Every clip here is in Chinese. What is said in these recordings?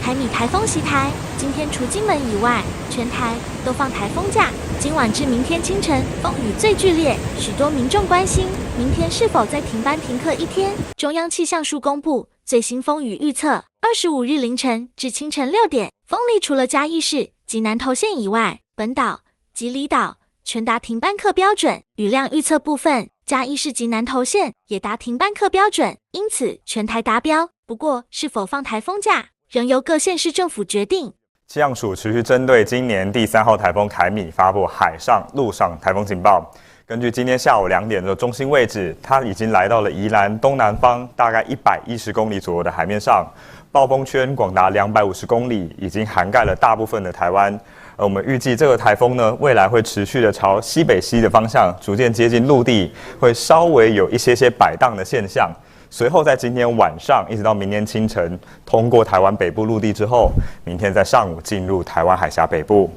凯米台风袭台，今天除金门以外，全台都放台风假。今晚至明天清晨，风雨最剧烈，许多民众关心明天是否再停班停课一天。中央气象署公布最新风雨预测，25日凌晨至清晨6点，风力除了嘉义市及南投县以外，本岛及离岛全达停班课标准。雨量预测部分，嘉义市及南投县也达停班课标准，因此全台达标。不过，是否放台风假，仍由各县市政府决定。气象署持续针对今年第3号台风凯米发布海上、陆上台风警报。根据今天下午2点的中心位置，它已经来到了宜兰东南方大概110公里左右的海面上，暴风圈广达250公里，已经涵盖了大部分的台湾。而我们预计这个台风呢，未来会持续的朝西北西的方向逐渐接近陆地，会稍微有一些摆荡的现象。随后在今天晚上一直到明天清晨，通过台湾北部陆地之后，明天在上午进入台湾海峡北部。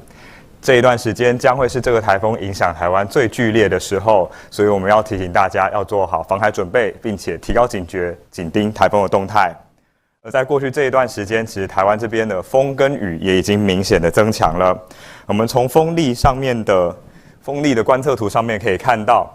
这一段时间将会是这个台风影响台湾最剧烈的时候，所以我们要提醒大家要做好防海准备，并且提高警觉，紧盯台风的动态。而在过去这一段时间，其实台湾这边的风跟雨也已经明显的增强了。我们从风力的观测图上面可以看到，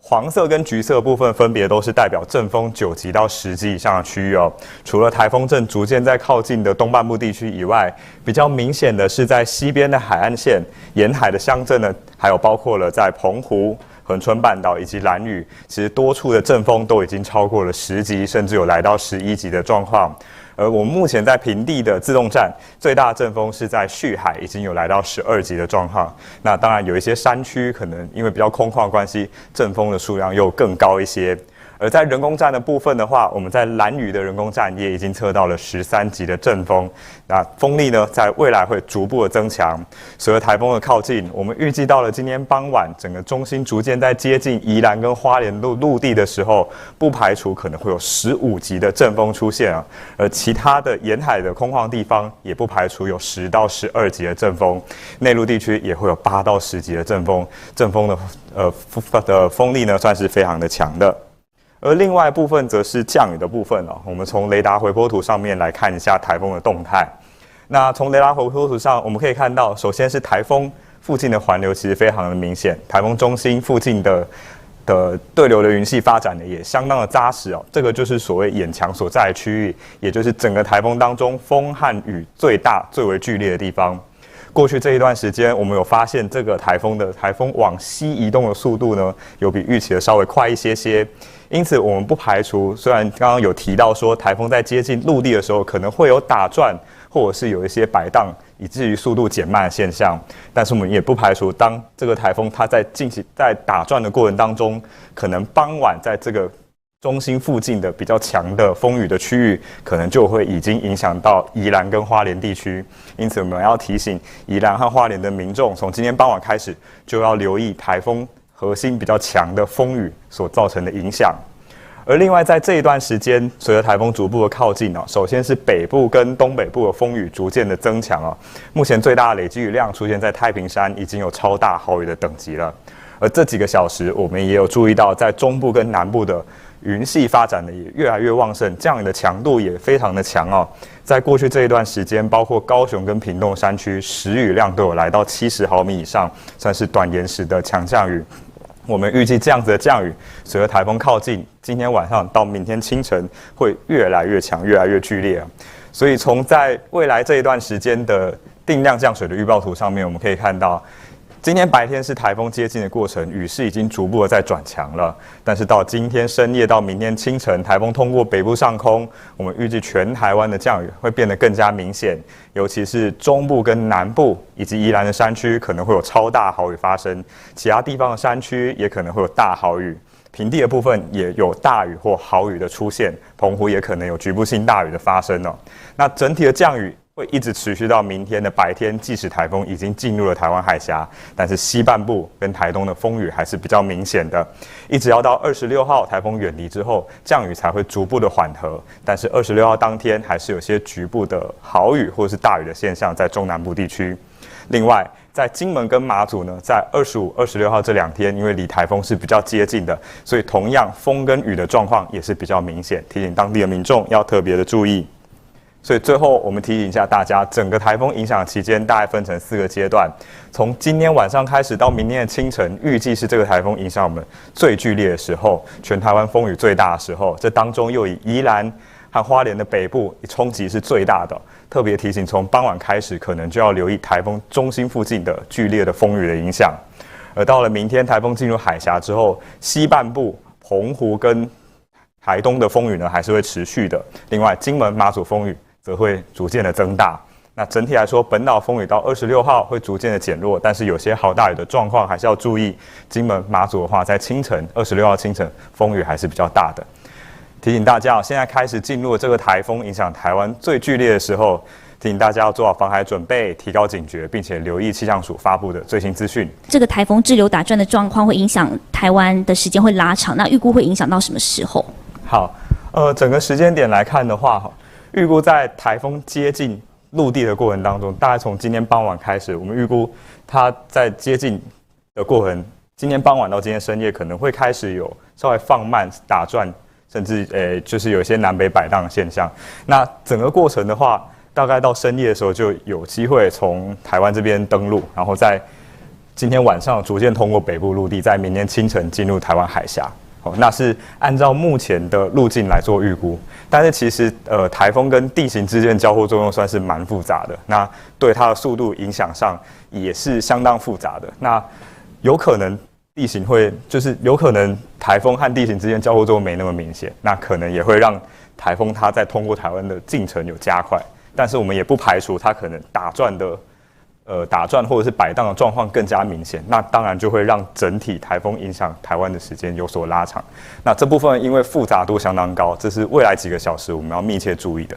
黄色跟橘色部分分别都是代表阵风9级到10级以上的区域哦。除了台风正逐渐在靠近的东半部地区以外，比较明显的是在西边的海岸线、沿海的乡镇呢，还有包括了在澎湖、恒春半岛以及兰屿，其实多处的阵风都已经超过了10级，甚至有来到11级的状况。而我们目前在平地的自动站，最大的阵风是在旭海，已经有来到12级的状况。那当然有一些山区可能因为比较空旷的关系，阵风的数量又更高一些。而在人工站的部分的话，我们在兰屿的人工站也已经测到了13级的阵风。那风力呢，在未来会逐步的增强。随着台风的靠近，我们预计到了今天傍晚，整个中心逐渐在接近宜兰跟花莲陆地的时候，不排除可能会有15级的阵风出现啊。而其他的沿海的空旷地方，也不排除有10到12级的阵风。内陆地区也会有8到10级的阵风。阵风的风力呢，算是非常的强的。而另外部分则是降雨的部分哦。我们从雷达回波图上面来看一下台风的动态。那从雷达回波图上，我们可以看到，首先是台风附近的环流其实非常的明显，台风中心附近的对流的云系发展的也相当的扎实哦。这个就是所谓眼墙所在的区域，也就是整个台风当中风和雨最大、最为剧烈的地方。过去这一段时间，我们有发现这个台风往西移动的速度呢，有比预期的稍微快一些。因此，我们不排除，虽然刚刚有提到说台风在接近陆地的时候可能会有打转，或者是有一些摆荡，以至于速度减慢的现象，但是我们也不排除，当这个台风它在打转的过程当中，可能傍晚在这个中心附近的比较强的风雨的区域，可能就会已经影响到宜兰跟花莲地区。因此，我们要提醒宜兰和花莲的民众，从今天傍晚开始就要留意台风核心比较强的风雨所造成的影响。而另外，在这一段时间，随着台风逐步的靠近哦，首先是北部跟东北部的风雨逐渐的增强哦。目前最大的累积雨量出现在太平山，已经有超大豪雨的等级了。而这几个小时，我们也有注意到，在中部跟南部的云系发展的也越来越旺盛，降雨的强度也非常的强哦。在过去这一段时间，包括高雄跟屏东山区，时雨量都有来到70毫米以上，算是短延时的强降雨。我们预计这样子的降雨，随着台风靠近，今天晚上到明天清晨会越来越强，越来越剧烈啊。所以从在未来这一段时间的定量降水的预报图上面，我们可以看到，今天白天是台风接近的过程，雨势已经逐步的在转强了。但是到今天深夜到明天清晨，台风通过北部上空，我们预计全台湾的降雨会变得更加明显，尤其是中部跟南部以及宜兰的山区可能会有超大豪雨发生，其他地方的山区也可能会有大豪雨，平地的部分也有大雨或豪雨的出现，澎湖也可能有局部性大雨的发生哦。那整体的降雨会一直持续到明天的白天，即使台风已经进入了台湾海峡，但是西半部跟台东的风雨还是比较明显的，一直要到26号台风远离之后，降雨才会逐步的缓和。但是26号当天还是有些局部的豪雨或是大雨的现象在中南部地区。另外，在金门跟马祖呢，在25、26号这2天，因为离台风是比较接近的，所以同样风跟雨的状况也是比较明显，提醒当地的民众要特别的注意。所以最后我们提醒一下大家，整个台风影响期间大概分成4个阶段，从今天晚上开始到明天的清晨，预计是这个台风影响我们最剧烈的时候，全台湾风雨最大的时候。这当中又以宜兰和花莲的北部冲击是最大的，特别提醒从傍晚开始可能就要留意台风中心附近的剧烈的风雨的影响。而到了明天台风进入海峡之后，西半部澎湖跟台东的风雨呢还是会持续的，另外金门马祖风雨则会逐渐的增大。那整体来说，本岛风雨到26号会逐渐的减弱，但是有些豪大雨的状况还是要注意。金门马祖的话，在清晨26号清晨风雨还是比较大的。提醒大家，现在开始进入这个台风影响台湾最剧烈的时候，提醒大家要做好防海准备，提高警觉，并且留意气象署发布的最新资讯。这个台风滞留打转的状况会影响台湾的时间会拉长，那预估会影响到什么时候？好，整个时间点来看的话，预估在台风接近陆地的过程当中，大概从今天傍晚开始，我们预估它在接近的过程，今天傍晚到今天深夜可能会开始有稍微放慢打转，甚至就是有一些南北摆荡的现象。那整个过程的话，大概到深夜的时候就有机会从台湾这边登陆，然后在今天晚上逐渐通过北部陆地，在明天清晨进入台湾海峡。那是按照目前的路径来做预估，但是其实台风跟地形之间的交互作用算是蛮复杂的，那对它的速度影响上也是相当复杂的。那有可能地形会就是有可能台风和地形之间交互作用没那么明显，那可能也会让台风它在通过台湾的进程有加快，但是我们也不排除它可能打转或者是摆荡的状况更加明显，那当然就会让整体台风影响台湾的时间有所拉长。那这部分因为复杂度相当高，这是未来几个小时我们要密切注意的。